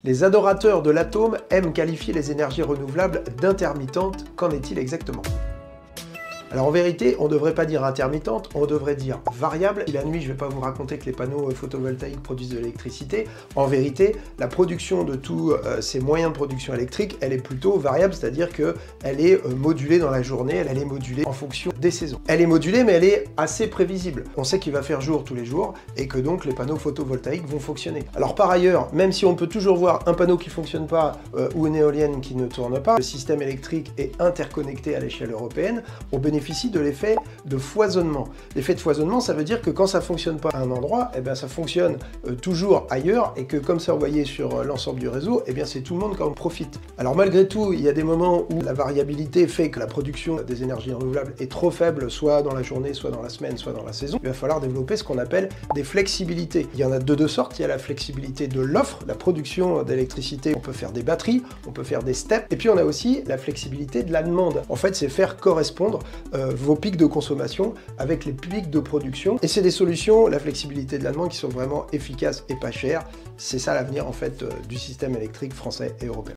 Les adorateurs de l'atome aiment qualifier les énergies renouvelables d'intermittentes. Qu'en est-il exactement? Alors en vérité, on ne devrait pas dire intermittente, on devrait dire variable. Et la nuit, je ne vais pas vous raconter que les panneaux photovoltaïques produisent de l'électricité. En vérité, la production de tous ces moyens de production électrique, elle est plutôt variable, c'est-à-dire qu'elle est modulée dans la journée, elle est modulée en fonction des saisons. Elle est modulée, mais elle est assez prévisible. On sait qu'il va faire jour tous les jours et que donc les panneaux photovoltaïques vont fonctionner. Alors par ailleurs, même si on peut toujours voir un panneau qui ne fonctionne pas ou une éolienne qui ne tourne pas, le système électrique est interconnecté à l'échelle européenne, on bénéficie de l'effet de foisonnement. L'effet de foisonnement, ça veut dire que quand ça fonctionne pas à un endroit, eh bien ça fonctionne toujours ailleurs et que comme c'est envoyé sur l'ensemble du réseau, eh bien c'est tout le monde qui en profite. Alors malgré tout, il y a des moments où la variabilité fait que la production des énergies renouvelables est trop faible, soit dans la journée, soit dans la semaine, soit dans la saison. Il va falloir développer ce qu'on appelle des flexibilités. Il y en a de deux sortes. Il y a la flexibilité de l'offre, la production d'électricité. On peut faire des batteries, on peut faire des steps. Et puis on a aussi la flexibilité de la demande. En fait, c'est faire correspondre vos pics de consommation avec les pics de production. Et c'est des solutions, la flexibilité de la demande, qui sont vraiment efficaces et pas chères. C'est ça l'avenir en fait du système électrique français et européen.